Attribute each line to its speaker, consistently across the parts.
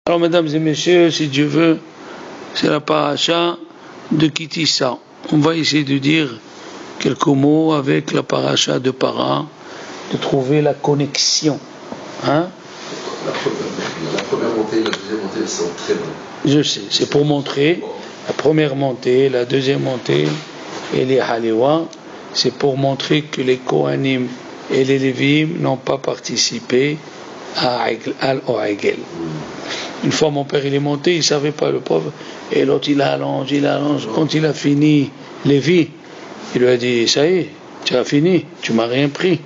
Speaker 1: Alors, mesdames et messieurs, si Dieu veut, c'est la paracha de Kitissa. On va essayer de dire quelques mots avec la paracha de Para, de trouver la connexion. Hein?
Speaker 2: La première montée et la deuxième montée sont très bonnes.
Speaker 1: Je sais, c'est pour montrer la première montée, la deuxième montée et les Halewa, c'est pour montrer que les Kohanim et les Lévim n'ont pas participé à Al-O'egel. Une fois mon père il est monté, il ne savait pas le pauvre, et l'autre il allonge. Quand il a fini Lévi, il lui a dit, ça y est, tu as fini, tu m'as rien pris.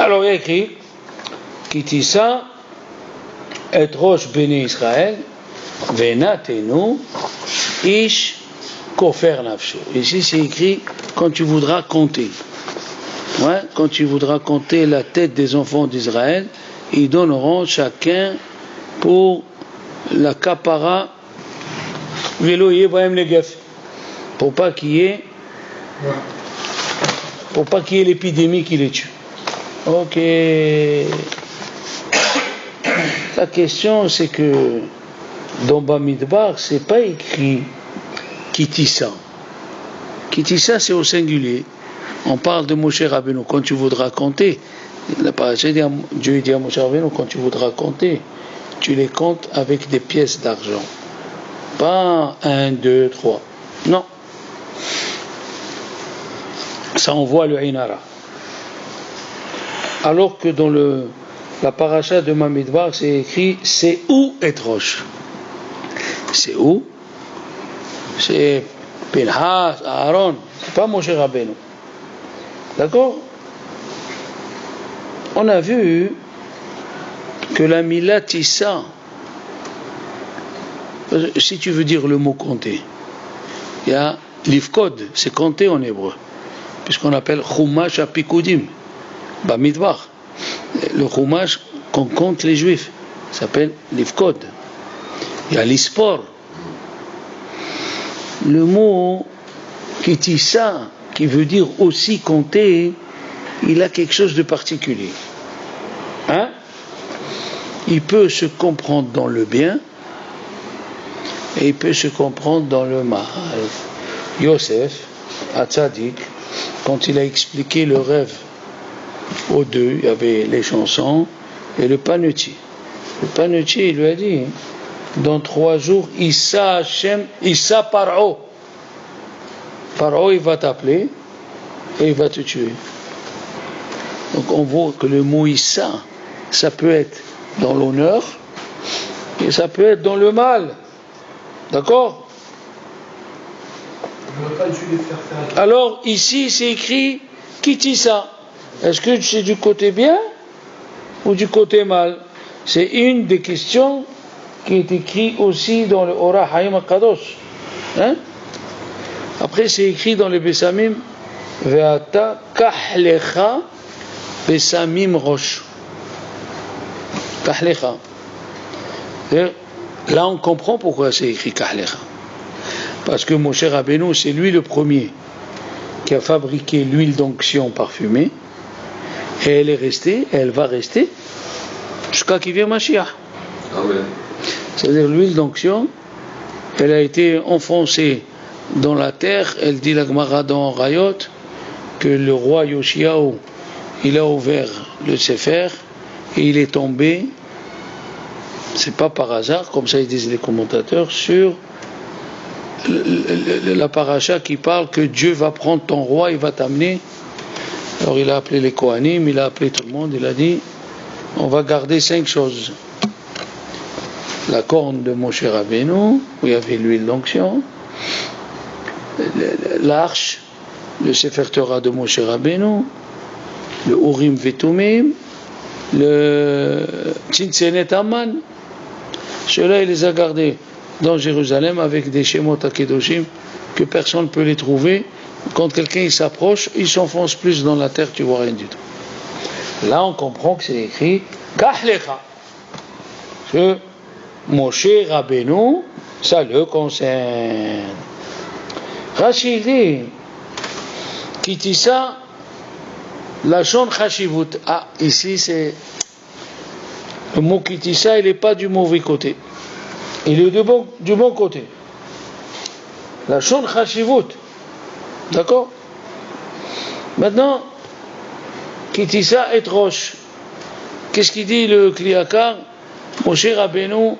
Speaker 1: Alors il y a écrit, Kitissa et Rosh Béni Israël, Venatenu, Ish Kofer Nafsho. Ici c'est écrit quand tu voudras compter. Ouais, quand tu voudras compter la tête des enfants d'Israël, ils donneront chacun pour la kapara veloye baem legef, pour pas qu'il y ait l'épidémie qui les tue. Ok. La question c'est que dans Bamidbar c'est pas écrit Kitissa. Kitissa c'est au singulier. On parle de Moshe Rabbeinu. Quand tu voudras compter, Dieu dit à Moshe Rabbeinu, quand tu voudras compter, tu les comptes avec des pièces d'argent. Pas 1, 2, 3. Non. Ça envoie le Inara. Alors que dans la paracha de Bamidbar, c'est écrit c'est où et Rosh. C'est où? C'est Pinhas, Aaron. C'est pas Moshe Rabbeinu. D'accord? On a vu que la Mila Tissa, si tu veux dire le mot compter, il y a l'ifkod, c'est compter en hébreu, puisqu'on appelle Chumash Apikudim, Bamidbar. Le Chumash qu'on compte les juifs, s'appelle l'ifkod. Il y a l'ispor. Le mot Kitissa, qui veut dire aussi compter, il a quelque chose de particulier. Hein? Il peut se comprendre dans le bien et il peut se comprendre dans le mal. Yosef, à Tzadik, quand il a expliqué le rêve aux deux, il y avait les chansons et le panetier. Le panetier, il lui a dit, dans 3 jours, Issa Hashem, Issa Paro. Paro, il va t'appeler et il va te tuer. Donc on voit que le mot Issa, ça peut être dans l'honneur et ça peut être dans le mal. D'accord? Alors ici c'est écrit Kitissa. Est-ce que c'est du côté bien ou du côté mal? C'est une des questions qui est écrite aussi dans le Ora Hayim Kadosh. Hein? Après c'est écrit dans le Bessamim Ve'ata kahlecha Bessamim Rosh. Kahlecha. Là on comprend pourquoi c'est écrit Kahlecha. Parce que Moshe Rabbeinu c'est lui le premier qui a fabriqué l'huile d'onction parfumée et elle est restée, et elle va rester jusqu'à qu'il vienne Mashiach.
Speaker 2: Amen.
Speaker 1: C'est-à-dire l'huile d'onction, elle a été enfoncée dans la terre. Elle dit la Gemara dans Rayot que le roi Yoshiaou il a ouvert le Sefer et il est tombé, c'est pas par hasard, comme ça ils disent les commentateurs, sur la paracha qui parle que Dieu va prendre ton roi, il va t'amener. Alors il a appelé les Kohanim, il a appelé tout le monde, il a dit on va garder 5 choses. La corne de Moshe Rabbeinu, où il y avait l'huile d'onction, l'arche, le Sefer Torah de Moshe Rabbeinu, le Urim Vetumim, le Tzitzénet Amman. Ceux-là, il les a gardés dans Jérusalem avec des Shemot Akedoshim que personne ne peut les trouver. Quand quelqu'un il s'approche, il s'enfonce plus dans la terre, tu vois rien du tout. Là, on comprend que c'est écrit Kahlecha. Que Moshe Rabbeinu, ça le concerne. Rashi dit Kitissa Lachon Chashivut. Ah, ici c'est Le mot kitissa, il n'est pas du mauvais côté. Il est du bon côté. La shon chashivut. D'accord? Maintenant, kitissa et roche. Qu'est-ce qu'il dit le Kliakar? Moshe Rabbeinu,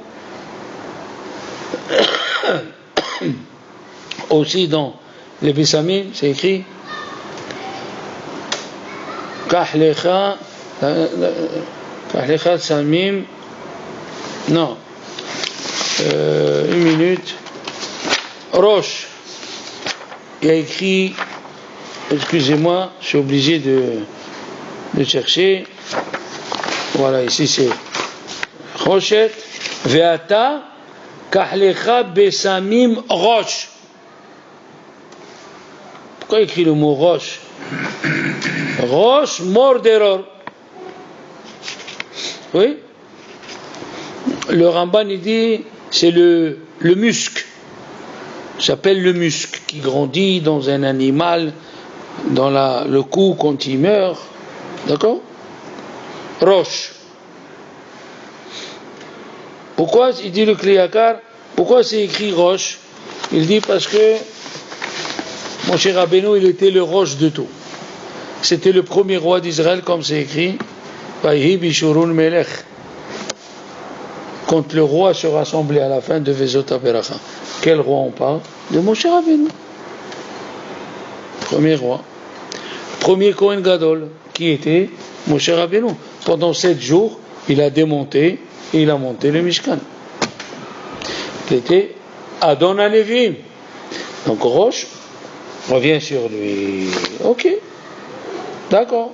Speaker 1: aussi dans les Bessamim, c'est écrit Kahlecha Samim. Non, une minute. Roche. Il a écrit, excusez-moi, je suis obligé de chercher. Voilà, ici c'est Rochet, Veata, Kahlecha Besamim Roche. Pourquoi il écrit le mot Roche? Roche, mort d'erreur. Oui? Le Ramban il dit c'est le musc. Ça s'appelle le musc qui grandit dans un animal, dans le cou quand il meurt. D'accord? Roche. Pourquoi il dit le Kliakar? Pourquoi c'est écrit roche? Il dit parce que Moshe Rabbeinu il était le roche de tout. C'était le premier roi d'Israël comme c'est écrit. Vayhi bishurun melech. Quand le roi se rassemblait à la fin de Vezot HaBeracha. Quel roi on parle? De Moshe Rabbeinu. Premier roi. Premier Kohen Gadol. Qui était Moshe Rabbeinu. Pendant 7 jours, il a démonté et il a monté le Mishkan. Il était Adon HaNeviim. Donc Roche revient sur lui. Ok. D'accord.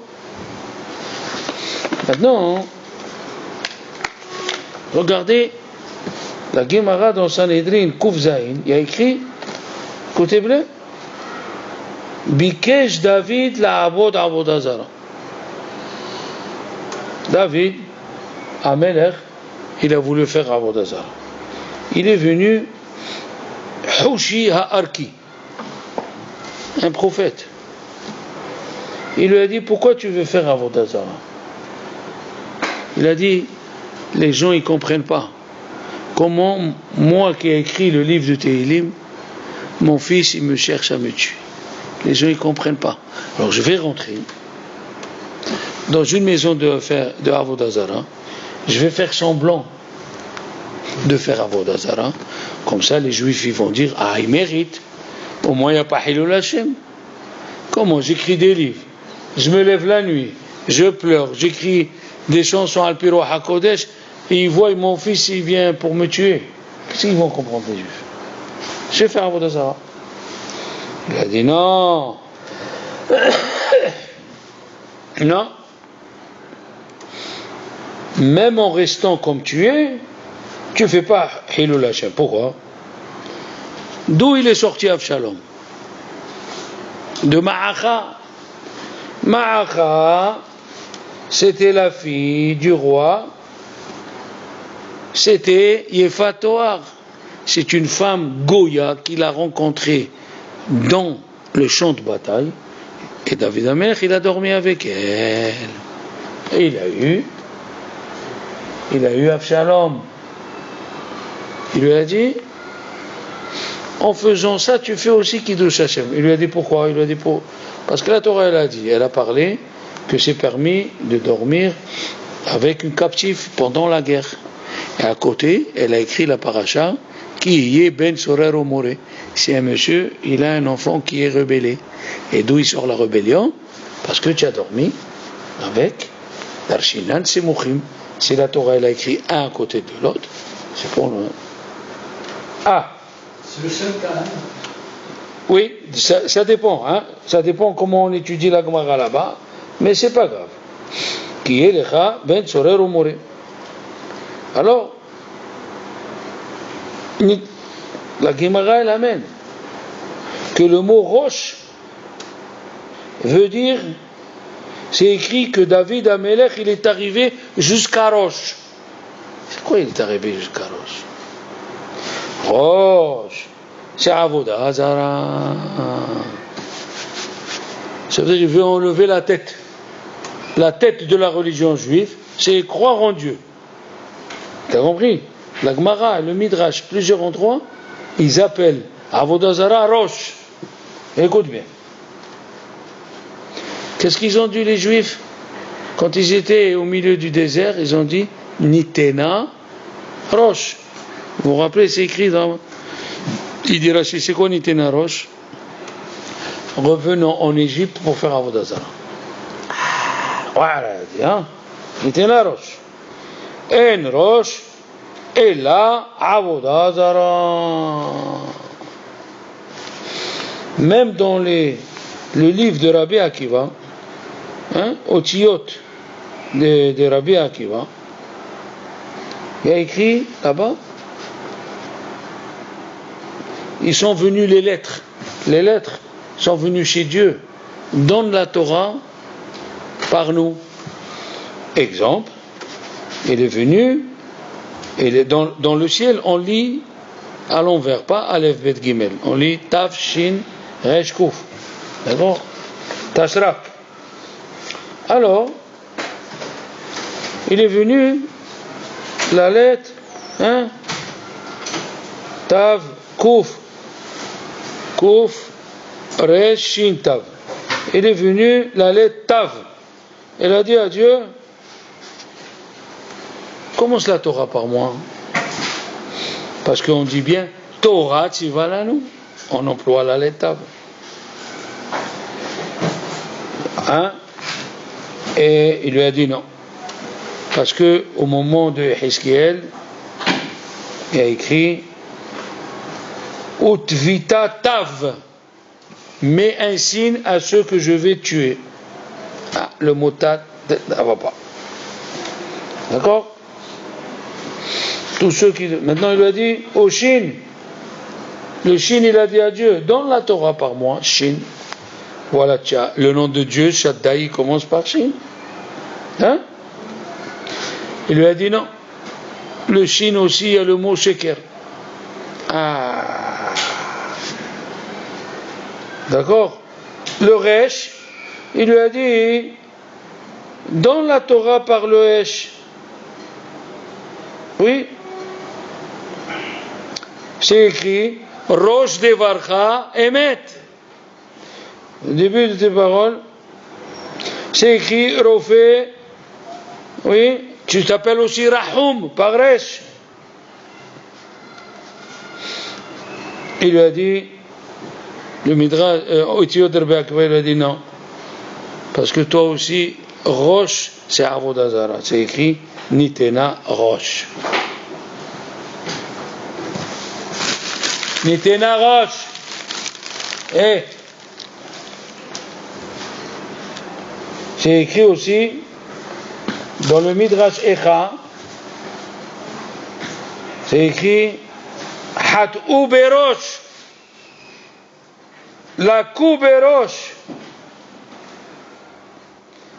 Speaker 1: Maintenant, regardez la Gemara dans Sanhedrin Kuf Zayin. Il y a écrit, côté bleu, Bikesh David la Abod Abodazara. David, Amelech, il a voulu faire Abodazara. Il est venu Hushi Ha'arki, un prophète. Il lui a dit, pourquoi tu veux faire Abodazara? Il a dit, les gens ils comprennent pas. Comment moi qui ai écrit le livre de Tehillim, mon fils il me cherche à me tuer. Les gens ils comprennent pas. Alors je vais rentrer dans une maison de Avodazara, je vais faire semblant de faire Avodazara, comme ça les juifs ils vont dire, ah il mérite, au moins il n'y a pas Hilul Hashem. Comment? J'écris des livres, je me lève la nuit, je pleure, j'écris des chansons al Piro HaKodesh, et ils voient mon fils il vient pour me tuer. Qu'est-ce qu'ils vont comprendre les juifs? Je vais faire Avodazara. Il a dit non. Non. Même en restant comme tu es, tu ne fais pas Hilul Hashem. Pourquoi? D'où il est sorti Avshalom? De Ma'acha. Ma'acha, c'était la fille du roi. C'était Yefatoar. C'est une femme Goya qu'il a rencontrée dans le champ de bataille. Et David Amelech, il a dormi avec elle. Et il a eu Avshalom. Il lui a dit, en faisant ça, tu fais aussi Kiddush Hashem. Il lui a dit pourquoi? Il lui a dit parce que la Torah, elle a parlé que c'est permis de dormir avec une captive pendant la guerre. Et à côté, elle a écrit la paracha qui est Ben Sorer Omore. C'est un monsieur, il a un enfant qui est rebellé. Et d'où il sort la rébellion? Parce que tu as dormi avec Darshinan Semuchim. Si la Torah elle a écrit un à côté de l'autre, c'est pour le. Ah!
Speaker 3: C'est le seul cas.
Speaker 1: Oui, ça dépend. Hein? Ça dépend comment on étudie la Gemara là-bas, mais c'est pas grave. Qui est lecha ben Sorer Omore. Alors, la Gemara elle amène que le mot roche veut dire, c'est écrit que David Amelech il est arrivé jusqu'à Roche. C'est quoi il est arrivé jusqu'à Roche? Roche, c'est Avodah Zara. Ça veut dire qu'il veut enlever la tête. La tête de la religion juive, c'est croire en Dieu. T'as compris? La Gemara, le Midrash, plusieurs endroits, ils appellent Avodah Zara Rosh. Écoute bien. Qu'est-ce qu'ils ont dit les Juifs? Quand ils étaient au milieu du désert, ils ont dit Nitena Rosh. Vous vous rappelez, c'est écrit dans... Il dit Rashi, c'est quoi Nitena Rosh? Revenons en Égypte pour faire Avodah Zara. Voilà, il dit, hein? Nitena Rosh. En Rosh, et là, Avodah Zara. Même dans le livre de Rabbi Akiva, hein, au Tiyot de Rabbi Akiva, il y a écrit là-bas, ils sont venus les lettres sont venues chez Dieu, donne la Torah par nous. Exemple, il est venu, et dans le ciel, on lit à l'envers, pas Aleph Bet Gimel, on lit Tav Shin Resh Kuf. D'accord? Tashrak. Alors, il est venu la lettre, hein? Tav Kuf. Kuf Resh Shin Tav. Il est venu la lettre Tav. Elle a dit à Dieu, commence la Torah par moi. Parce qu'on dit bien Torah Tzivalanu. On emploie la lettre Tav. Hein? Et il lui a dit non. Parce que au moment de Hiskiel, il y a écrit Utvita Tav. Mets un signe à ceux que je vais tuer. Ah, le mot Tav, ça va pas. D'accord? Tous ceux qui. Maintenant, il lui a dit au Shin. Le Shin, il a dit à Dieu, donne la Torah par moi, Shin. Voilà, tiens, le nom de Dieu, Shaddai, commence par Shin. Hein? Il lui a dit non. Le Shin aussi, il y a le mot Sheker. Ah. D'accord? Le Resh, il lui a dit, donne la Torah par le Hesh. Oui. C'est écrit, Rosh Devarcha Emet. Le début de tes paroles, c'est écrit Rofé, oui, tu t'appelles aussi Rahum, par Resh. Il lui a dit, le Midrash, Otio Derbek, il lui a dit non, parce que toi aussi, Rosh, c'est Avodah Zara, c'est écrit Nitena Rosh. Nitena Rosh. Et c'est écrit aussi dans le Midrash Echa, c'est écrit Hat'u Berosh, la Ku Berosh,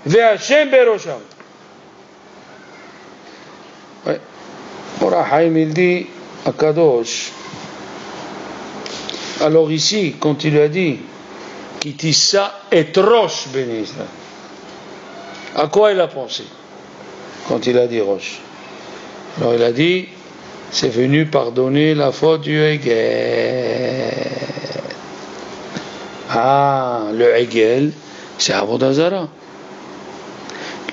Speaker 1: Ve'Hashem Berosham. Ouais. Morahaim il dit à Kadosh. Alors ici, quand il lui a dit Kitissa et Rosh Ben Israël, à quoi il a pensé quand il a dit Rosh? Alors il a dit c'est venu pardonner la faute du Hegel. Ah, le Hegel, c'est Avodah Zara.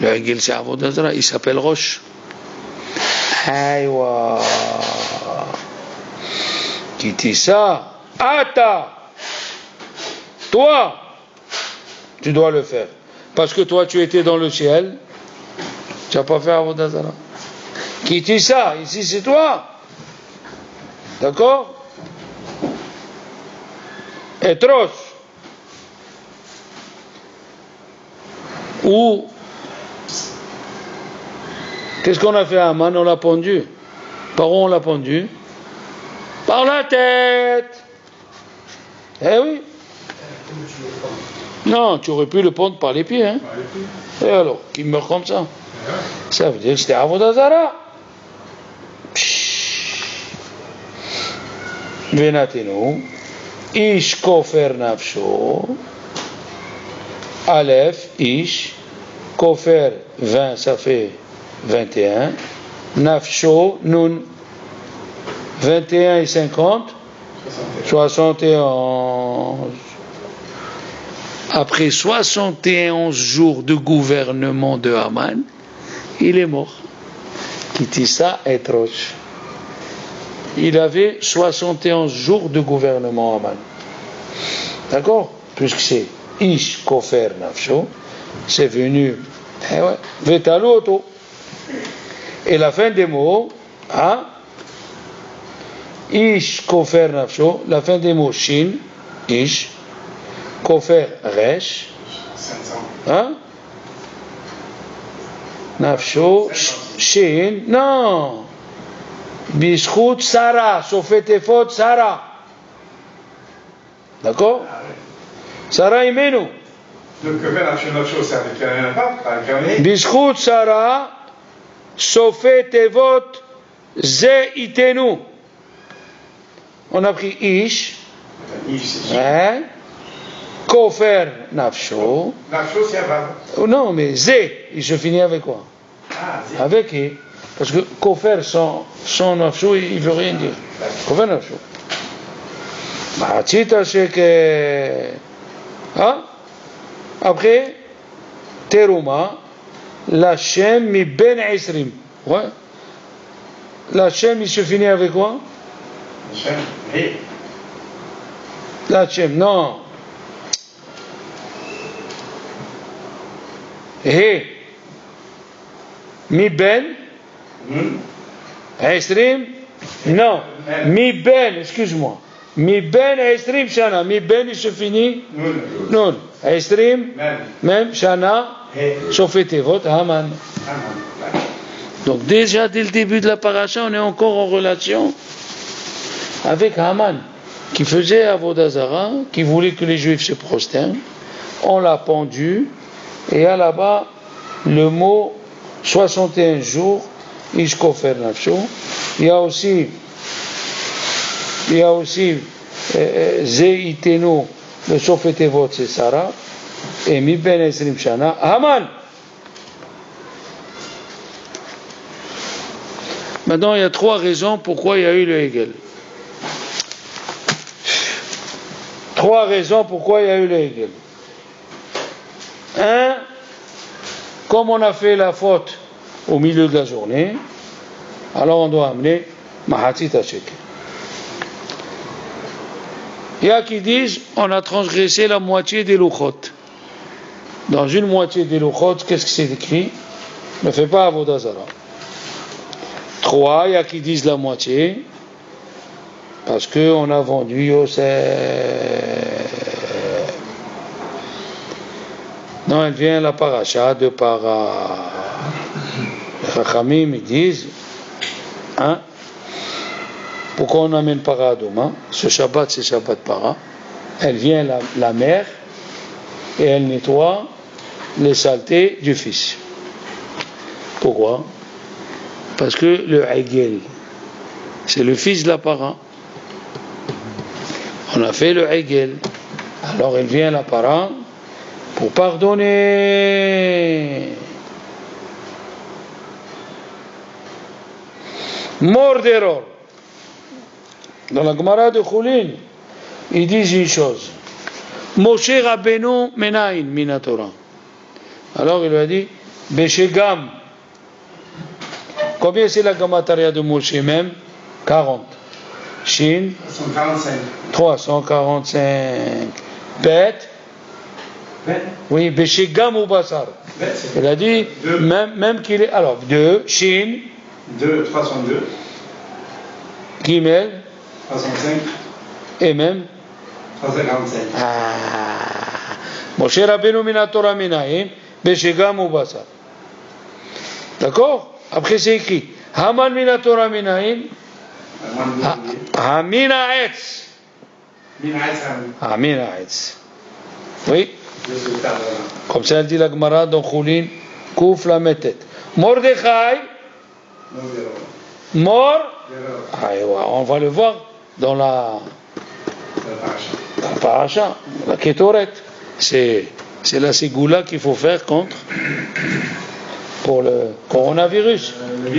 Speaker 1: Le Hegel, c'est Avodah Zara. Il s'appelle Rosh. Aïwa. Kitissa. Ata, toi, tu dois le faire. Parce que toi, tu étais dans le ciel, tu n'as pas fait Avodah Zara. Qui dit ça? Ici, c'est toi. D'accord? Etros. Ou, qu'est-ce qu'on a fait à Aman? On l'a pendu. Par où on l'a pendu? Par la tête. Eh oui. Non, tu aurais pu le pendre par les pieds, hein. Et alors, qu'il meurt comme ça? Ça veut dire que c'était Avodah Zara. Venatenu, Ish kofer nafsho, Aleph, Ish, kofer 20, ça fait 21, Nafsho, Nun, 21 et 50, 71. Après 71 jours de gouvernement de Haman, il est mort. Kitissa et Roche. Il avait 71 jours de gouvernement Haman. D'accord? Puisque c'est Ish Kofer Nafsho, c'est venu Vetaloto. Et la fin des mots, hein? Ish Kofer Nafsho, la fin des mots Shin, Ish, Kofer Resh, hein? Nafsho, Shin, non. Bishchut Sarah, Sofet Ephod Sarah. D'accord? Sarah Imenu.
Speaker 3: Donc, Nafsho, c'est avec un impact, avec un
Speaker 1: Bishchut Sarah, Sofet Ephod Ze Itenu. On a pris Ish. Hein? Kofer Nafsho.
Speaker 3: Nafsho, c'est un
Speaker 1: Non, mais Zé, il se finit avec quoi? Avec I. Parce que Kofer sans Nafsho, il ne veut rien dire. Kofer Nafsho. Machita, c'est que. Hein? Après, Teruma, l'Hachem mi ben Esrim. Ouais. L'Hachem, il se finit avec quoi? L'Hachem, non. He. Mi ben. Esrim. Non. Mi ben, excuse-moi. Mi ben Esrim Shana. Mi ben, il se finit. Non. Esrim. Même Shana. Sofetevot Haman. Donc déjà dès le début de la paracha, on est encore en relation avec Haman, qui faisait Avodah Zara, qui voulait que les Juifs se prosternent. On l'a pendu, et à là-bas, le mot 61 jours, Ishkofer Nafsho. Il y a aussi Zeiteno, le Sofetevot, c'est Sarah, et Mi Ben Esrim Shana, Haman. Maintenant, il y a 3 raisons pourquoi il y a eu le Hegel. 3 raisons pourquoi il y a eu le Hegel. 1, comme on a fait la faute au milieu de la journée, alors on doit amener Mahatit Hashek. Il y a qui disent on a transgressé la moitié des Luchot. Dans une moitié des Luchot, qu'est-ce que c'est écrit? Ne fais pas Avodah Zara. 3, il y a qui disent la moitié, parce qu'on a vendu Yosef. Non, elle vient la paracha de para. Chachamim, ils disent, hein, pourquoi on amène para à Douma? Ce Shabbat, c'est Shabbat para. Elle vient la mère et elle nettoie les saletés du fils. Pourquoi? Parce que le Hegel, c'est le fils de la para. On a fait le Hegel. Alors elle vient la para pour pardonner. Mort d'erreur. Dans la Gemara de Choulin, ils disent une chose. Moshe Rabbeinu menaïn mina Torah. Alors il lui a dit, Beshegam. Combien c'est la Gamataria de Moshe même? 40. Shin 345. Bet. Oui, Beshegam ou Basar. Il a dit, même qu'il est. Alors, 2. Shin
Speaker 3: 302.
Speaker 1: Gimel
Speaker 3: 305.
Speaker 1: Et même
Speaker 3: 345.
Speaker 1: Moshe Rabbeinu mina Torah minaim, Beshegam ou Basar. D'accord? Après c'est écrit Haman mina Torah minaim, Hamina Etz. Hamina Etz. Oui. Comme ça elle dit la Gemara dans Choulin, Kouf la Metet. Mordechai. Mort. On va le voir dans la paracha, la Ketoret. C'est la ségoula qu'il faut faire contre pour le coronavirus.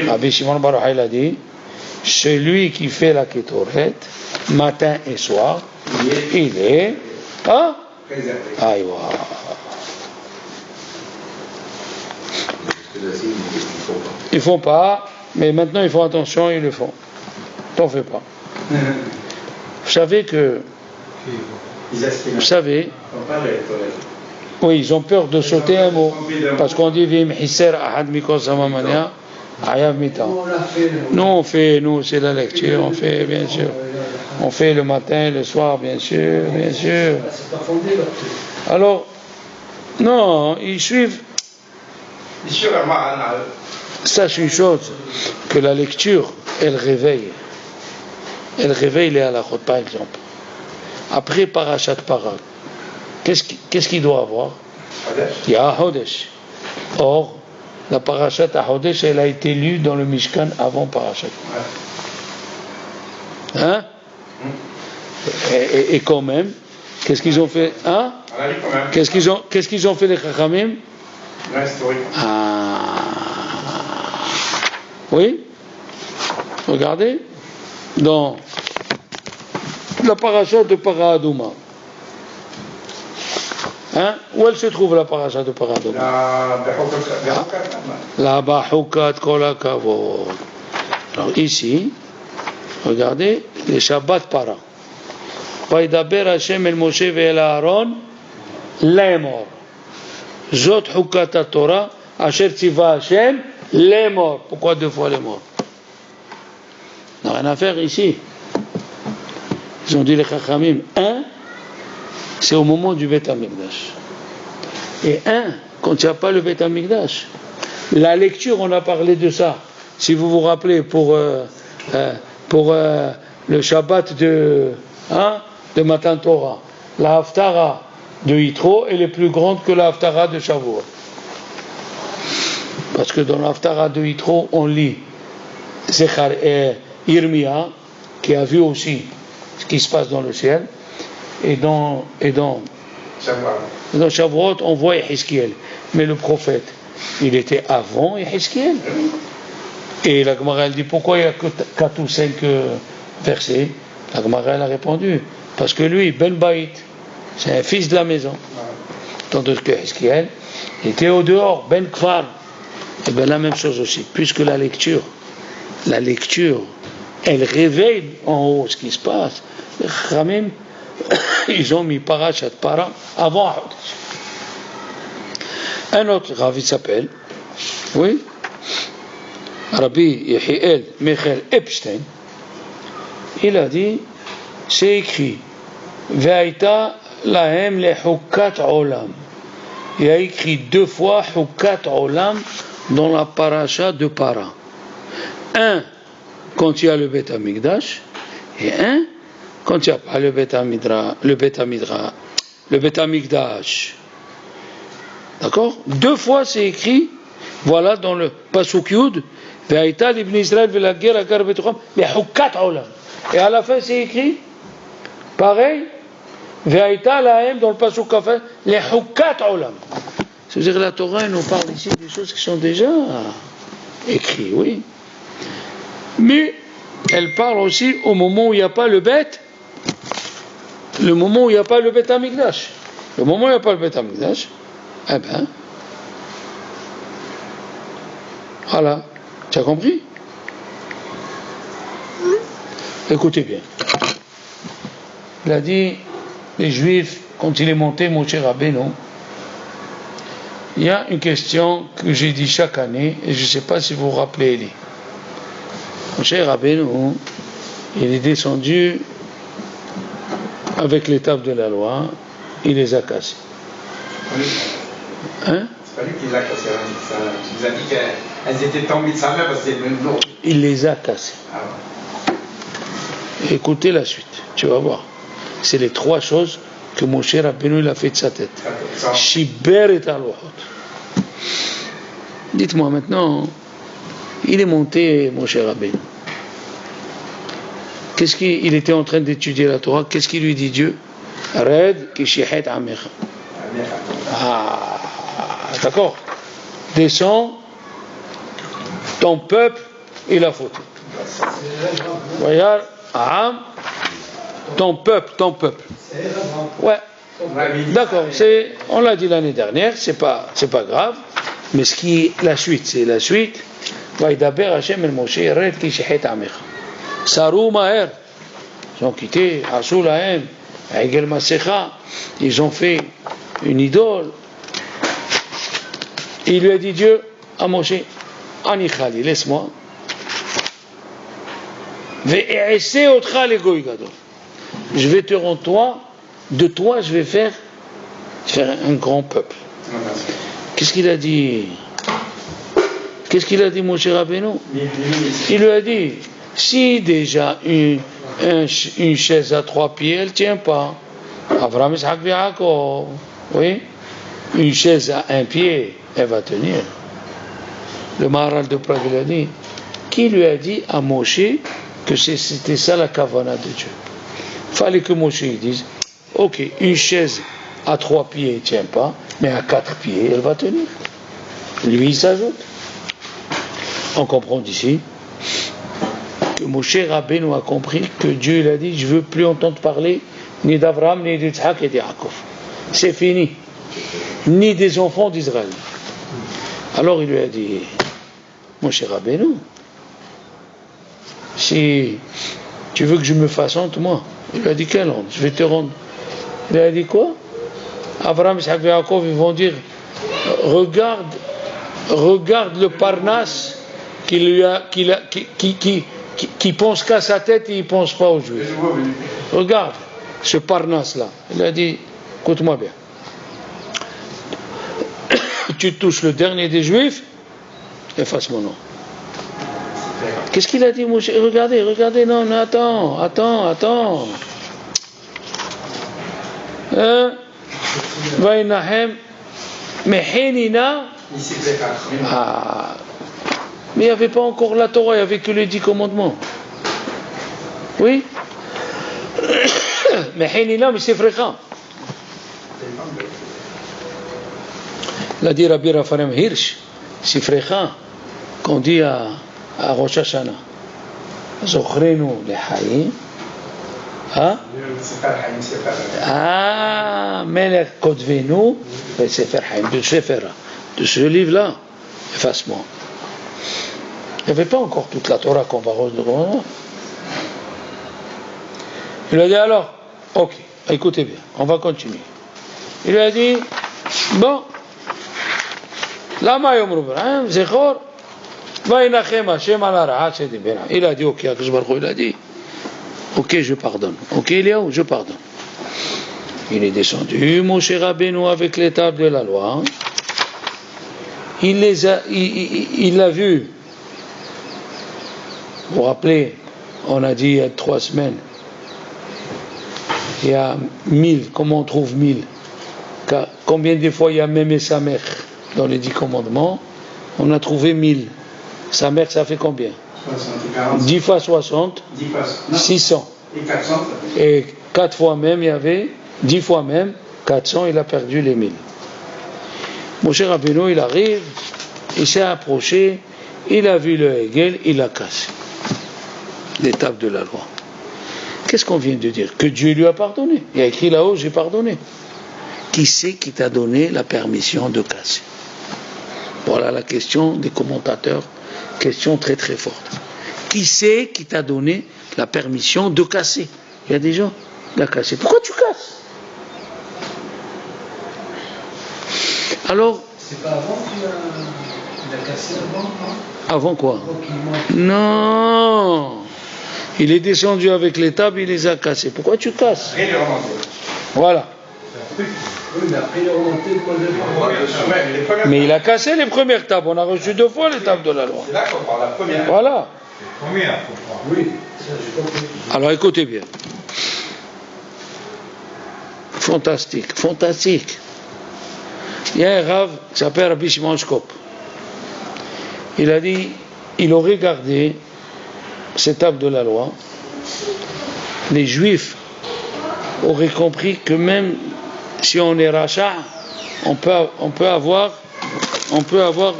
Speaker 1: Rabbi Shimon Bar Yochai a dit, celui qui fait la Ketoret, matin et soir, il est aïwa. Ils ne font pas, mais maintenant ils font attention, ils le font. T'en fais pas. Vous savez que... Vous savez... Oui, ils ont peur de sauter un mot. Parce qu'on dit Vim Hisser Ahad Mikos Samamania Ayav Mita. Nous, c'est la lecture, on fait, bien sûr. On fait le matin, le soir, bien sûr, bien sûr. Alors, non, ils suivent. Sache une chose, que la lecture, elle réveille. Elle réveille les halakhot, par exemple. Après Parashat Para, qu'est-ce qu'il doit avoir? Il y a Hodesh. Or, la Parashat à Hodesh, elle a été lue dans le Mishkan avant Parashat. Hein? Et quand même, qu'est-ce qu'ils ont fait? Hein? Qu'est-ce qu'ils ont fait les Chachamim? Oui? Regardez. Dans la Parashat de Para Aduma. Hein? Où elle se trouve la Parashat de Para Aduma? La Bahukat Kol Kavod. Alors ici, regardez, les Shabbat Para. Vaidaber Hashem el Moshe ve'el Aaron lemor. Zot Hukat Torah Asher Tziva Hashem lemor. Pourquoi deux fois lemor? On n'a rien à faire ici. Ils ont dit les Chachamim, c'est au moment du Beth Amikdash. Et quand il n'y a pas le Beth Amikdash. La lecture, on a parlé de ça. Si vous vous rappelez, pour le Shabbat de Matan Torah, la Haftara de Yitro, elle est plus grande que la Haftara de Shavuot. Parce que dans la Haftara de Yitro, on lit Yirmia, qui a vu aussi ce qui se passe dans le ciel, et dans Shavuot, on voit Yehezkiel. Mais le prophète, il était avant Yehezkiel. Et la Gemara, elle dit, pourquoi il n'y a que 4 ou 5 versets? La Gemara, elle a répondu, parce que lui, Ben Baït, c'est un fils de la maison. Tandis que Yehezkiel était au dehors, Ben Kfar. Et bien la même chose aussi, puisque la lecture, elle réveille en haut ce qui se passe. Les Khamim, ils ont mis Parashat Para avant Hodesh. Un autre Rav s'appelle, oui, Rabbi Yehiel Michael Epstein. Il a dit, c'est écrit, Ve'aita lahem le Hukat Olam. Il a écrit 2 fois Hukat Olam dans la Parasha de Para. Un quand il y a le Beth Amikdash, et un quand il n'y a pas le Beth Amikdash. D'accord? 2 fois c'est écrit, voilà dans le Pasuk Yud, Ve'aita l'Ibn Israël ve'lager agar betucham lehukat olam. Et à la fin c'est écrit, pareil, Ve'aita lahem dans le Pasuk Kafel, lehukat olam. C'est-à-dire que la Torah nous parle ici des choses qui sont déjà écrites, oui. Mais elle parle aussi au moment où il n'y a pas le Beth, le moment où il n'y a pas le Beth Amikdash. Le moment où il n'y a pas le Beth Amikdash, eh ben, voilà, tu as compris? Écoutez bien. Il a dit, les Juifs, quand il est monté, Moshe Rabbeinu, il y a une question que j'ai dit chaque année, et je ne sais pas si vous vous rappelez, Eli. Moshe Rabbeinu, il est descendu avec les tables de la loi, il les a cassées. Hein?
Speaker 3: C'est pas lui qui les a cassées, il nous a dit qu'elles étaient tombées de sa main parce que c'était le même jour.
Speaker 1: Il les a cassées.
Speaker 3: Ah ouais.
Speaker 1: Écoutez la suite, tu vas voir. C'est les 3 choses que Moshe Rabbeinu il a fait de sa tête. Shiber et Alohot. Dites-moi maintenant, il est monté, Moshe Rabbeinu. Qu'est-ce qu'il était en train d'étudier la Torah? Qu'est-ce qu'il lui dit Dieu? Red kishihet amecha. Ah, d'accord. Descends ton peuple, il a fauté. Regarde, ton peuple. Ouais. D'accord, on l'a dit l'année dernière, c'est pas grave, mais la suite, c'est la suite. וידבר השם אל משה ירד כי שחט עמך. סרו מהר. Ils ont quitté, עשו להם עגל מסכה, ils ont fait une idole. Il lui a dit Dieu à Moshe, אני חלי, laisse-moi. ואעשה אותך לגוי גדול. Je vais te rendre toi, de toi je vais faire un grand peuple. Qu'est-ce qu'il a dit Moshe Rabbeinu? Il lui a dit, si déjà une chaise à 3 pieds, elle ne tient pas. Abraham, Isaac, Yaakov, oui, une chaise à 1 pied, elle va tenir. Le Maharal de Prague lui a dit, qui lui a dit à Moshe que c'était ça la kavana de Dieu? Il fallait que Moshe dise, ok, une chaise à 3 pieds ne tient pas, mais à 4 pieds, elle va tenir. Lui, il s'ajoute. On comprend d'ici que Moshe Rabbeinu a compris que Dieu il a dit je ne veux plus entendre parler ni d'Abraham, ni d'Yitzhak et d'Yaakov. C'est fini. Ni des enfants d'Israël. Alors il lui a dit Moshe Rabbeinu, si tu veux que je me fasse honte, moi. Il lui a dit quelle honte? Je vais te rendre. Il lui a dit quoi? Abraham, Yitzhak et Yaakov ils vont dire regarde le Parnasse qui pense qu'à sa tête et il ne pense pas aux Juifs. Regarde ce Parnasse là. Il a dit écoute-moi bien. Tu touches le dernier des Juifs, efface mon nom. Qu'est-ce qu'il a dit Moshe? Regardez, non, attends. Vaïnahem Mehenina. Mais il n'y avait pas encore la Torah, il n'y avait que les 10 commandements. Oui. Mais Hénina, mais c'est fréquent. L'a dit Rabbi Raphaël Hirsch, c'est fréquent qu'on dit à Rosh Hashanah. Zochrenu lechaim. Melech Kodvenu, Sefer Haim, de ce livre-là, efface-moi. Il n'y avait pas encore toute la Torah qu'on va recevoir. Il lui a dit alors, ok, écoutez bien, on va continuer. Il lui a dit, bon, lama yom rubrahim, zechor, vaïnachem Hashem ala ra'at shedibena. Il a dit, ok, il a dit, ok, je pardonne. Ok, Eliaou, je pardonne. Il est descendu, Moshe Rabbeinu avec les tables de la loi. Il l'a vu. Vous vous rappelez, on a dit il y a 3 semaines, il y a 1000, comment on trouve 1000? Combien de fois il y a même sa mère dans les 10 commandements? On a trouvé 1000. Sa mère, ça fait combien? 10 fois 60, 600.
Speaker 3: Et 400.
Speaker 1: Et 4 fois même, il y avait 10 fois même, 400, il a perdu les 1000. Moshe Rabbeinu, il arrive, il s'est approché, il a vu le Hegel, il l'a cassé. L'étape de la loi. Qu'est-ce qu'on vient de dire? Que Dieu lui a pardonné. Il y a écrit là-haut, j'ai pardonné. Qui c'est qui t'a donné la permission de casser? Voilà la question des commentateurs. Question très très forte. Qui c'est qui t'a donné la permission de casser? Il y a des gens qui l'ont cassé. Pourquoi tu casses? Alors,
Speaker 4: c'est pas avant qu'il a cassé avant, non?
Speaker 1: Avant quoi? Non. Il est descendu avec les tables, il les a cassées. Pourquoi tu casses? Voilà.
Speaker 4: Oui, mais après il a remonté le point de départ.
Speaker 1: Mais il a cassé les premières tables. On a reçu 2 fois les tables de la loi.
Speaker 3: C'est là qu'on parle la première.
Speaker 1: Voilà.
Speaker 3: Combien?
Speaker 4: Oui, ça j'ai compris.
Speaker 1: Alors écoutez bien. Fantastique. Il y a un rave qui s'appelle Rabbi Shimon Shkop. Il a dit, il aurait gardé cette table de la loi. Les Juifs auraient compris que même si on est rachat, on peut avoir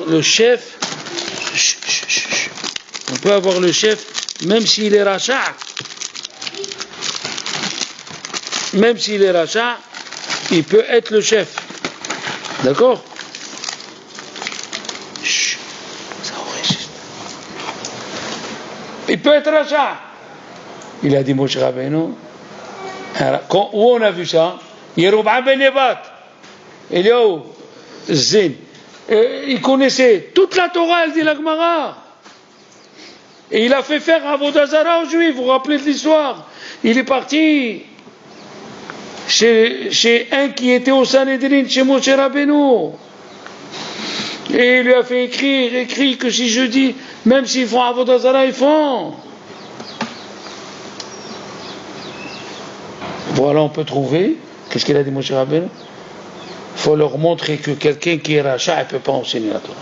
Speaker 1: le chef On peut avoir le chef, même s'il est rachat. Même s'il est rachat, il peut être le chef. D'accord? Chut, ça enregistre. Il peut être rachat. Il a dit Moshe Rabbeinu. Où on a vu ça? Yerub'am ben Nebat. Eliyahu Zin. Il connaissait toute la Torah, elle dit la Gemara. Et il a fait faire Avodah Zara aux Juifs. Vous vous rappelez de l'histoire? Il est parti chez un qui était au Sanhedrin, chez Moshe Rabbeinu. Et il lui a fait écrire que si je dis, même s'ils font Avodah Zara, ils font. Voilà, on peut trouver. Qu'est-ce qu'il a dit Moshe Rabbeinu? Il faut leur montrer que quelqu'un qui est rachat ne peut pas enseigner la Torah.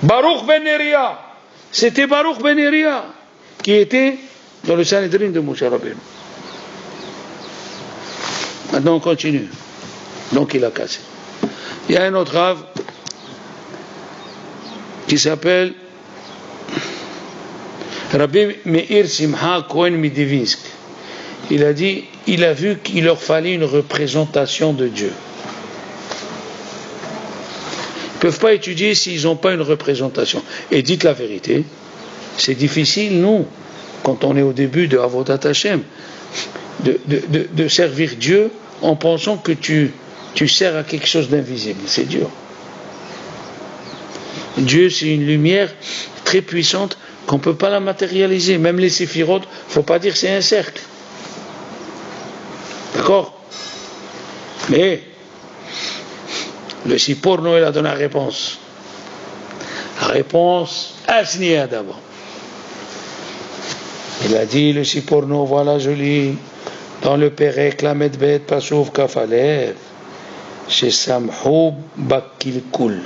Speaker 1: Baruch ben Neria, c'était Baruch ben Neria qui était dans le Sanhedrin de Moshe Rabbeinu. Maintenant on continue. Donc il a cassé. Il y a un autre Rav qui s'appelle Rabbi Meir Simcha Cohen Midivinsk. Il a dit, il a vu qu'il leur fallait une représentation de Dieu. Ils ne peuvent pas étudier s'ils n'ont pas une représentation. Et dites la vérité, c'est difficile, nous, quand on est au début de Avodat Hashem, de servir Dieu en pensant que tu sers à quelque chose d'invisible. C'est dur. Dieu, c'est une lumière très puissante qu'on ne peut pas la matérialiser. Même les séphirotes, il ne faut pas dire que c'est un cercle. D'accord? Mais le Sipor Noël a donné la réponse. La réponse Asnia d'abord. Il a dit le Sipor Noël, voilà joli, dans le Perek, la Medbet, Passouf, Kafalev, chez Samhoub Bakilkul.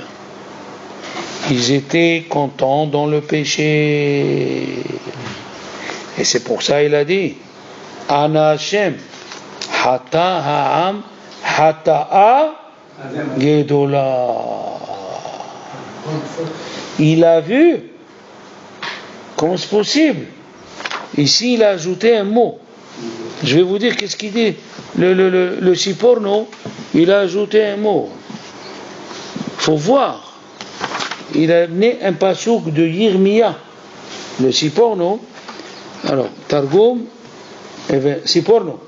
Speaker 1: Ils étaient contents dans le péché. Et c'est pour ça il a dit Ana Hashem. Hata ha'am hata'a gedola. Il a vu. Comment c'est possible? Ici, il a ajouté un mot. Je vais vous dire qu'est-ce qu'il dit. Le Siporno, il a ajouté un mot. Il faut voir. Il a amené un passouk de Yirmiya. Le Siporno. Alors, Targum, Siporno.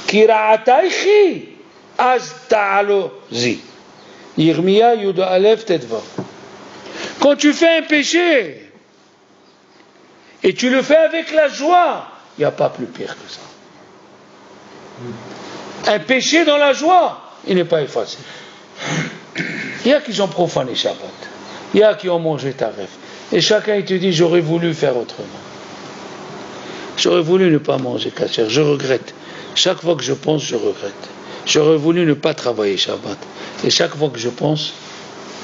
Speaker 1: Kira'ataychi az ta'alozi. Yirmiya Yuda Aleph Tetva. Quand tu fais un péché et tu le fais avec la joie, il n'y a pas plus pire que ça. Un péché dans la joie, il n'est pas effacé. Il y a qui ont profané Shabbat, il y a qui ont mangé taref, et chacun il te dit j'aurais voulu faire autrement. J'aurais voulu ne pas manger kasher, je regrette. Chaque fois que je pense, je regrette. J'aurais voulu ne pas travailler Shabbat. Et chaque fois que je pense,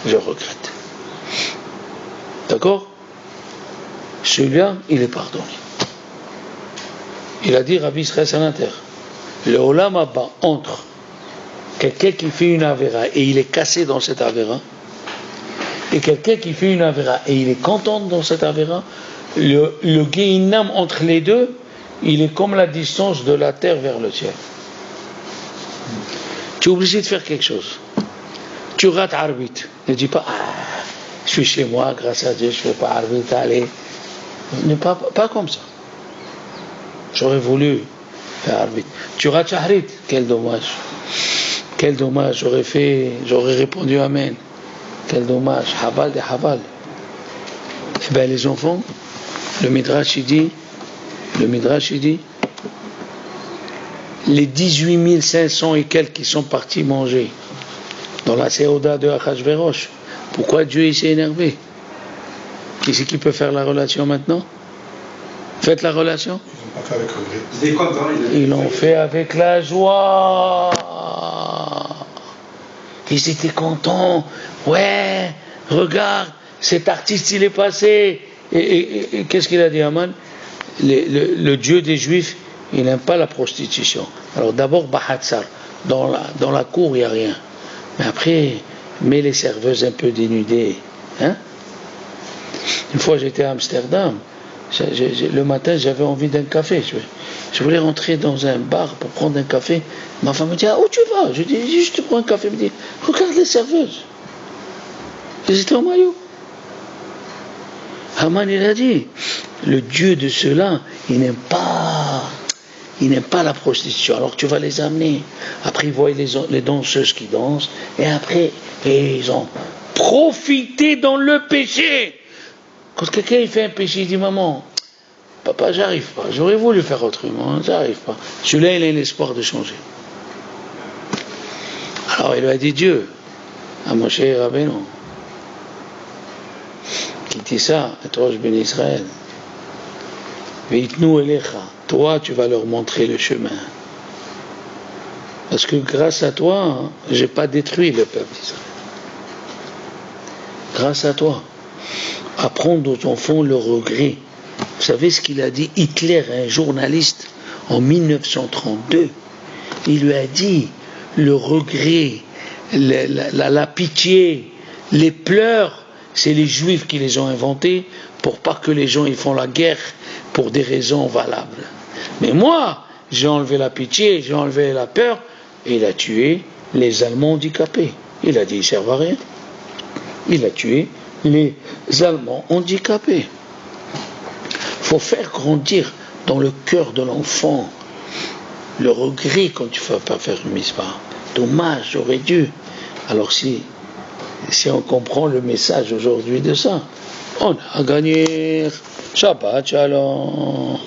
Speaker 1: je regrette. D'accord? Celui-là, il est pardonné. Il a dit Rabbi Israël Salanter, le Olam Abba entre quelqu'un qui fait une avéra et il est cassé dans cette avéra, et quelqu'un qui fait une avéra et il est content dans cette avéra, le Gehinam entre les deux, il est comme la distance de la terre vers le ciel. Tu es obligé de faire quelque chose. Tu rates arbitre. Ne dis pas, je suis chez moi, grâce à Dieu, je ne fais pas arbitre, allez. Pas comme ça. J'aurais voulu faire arbitre. Tu rates shahrit, quel dommage. Quel dommage, j'aurais répondu Amen. Quel dommage, Haval de Haval. Eh bien les enfants, le Midrash il dit, les 18 500 et quelques qui sont partis manger dans la Séoda de Achashverosh, pourquoi Dieu il s'est énervé? Qui c'est qui peut faire la relation maintenant? Faites la relation. Ils l'ont fait avec la joie. Ils étaient contents. Ouais, regarde, cet artiste il est passé. Et qu'est-ce qu'il a dit, Aman? Le Dieu des Juifs, il n'aime pas la prostitution. Alors d'abord, Bahatsar, dans la cour, il n'y a rien. Mais après, mais les serveuses un peu dénudées. Hein? Une fois j'étais à Amsterdam, le matin j'avais envie d'un café. Je voulais rentrer dans un bar pour prendre un café. Ma femme me dit, où tu vas? Je dis, juste te prends un café. Elle me dit, regarde les serveuses. Elles étaient en maillot. Haman il a dit, le Dieu de ceux-là, il n'aime pas la prostitution. Alors tu vas les amener. Après ils voient les danseuses qui dansent. Et après, ils ont profité dans le péché. Quand quelqu'un il fait un péché, il dit, maman, papa, j'arrive pas. J'aurais voulu faire autrement, j'arrive pas. Celui-là, il a l'espoir de changer. Alors il lui a dit, Dieu, à Moshe Rabbeinu, qui dit ça, à toi, je bénis Israël. Veitnu elecha, toi, tu vas leur montrer le chemin. Parce que grâce à toi, j'ai pas détruit le peuple d'Israël. Grâce à toi. Apprendre aux enfants le regret. Vous savez ce qu'il a dit Hitler, un journaliste, en 1932. Il lui a dit, le regret, la pitié, les pleurs, c'est les Juifs qui les ont inventés pour pas que les gens ils font la guerre pour des raisons valables. Mais moi, j'ai enlevé la pitié, j'ai enlevé la peur, et il a tué les Allemands handicapés. Il a dit, ils ne servent à rien. Il a tué les Allemands handicapés. Il faut faire grandir dans le cœur de l'enfant le regret quand tu ne vas pas faire une mitzvah. Dommage, j'aurais dû. Alors si on comprend le message aujourd'hui de ça, on a gagné. Shabbat Shalom.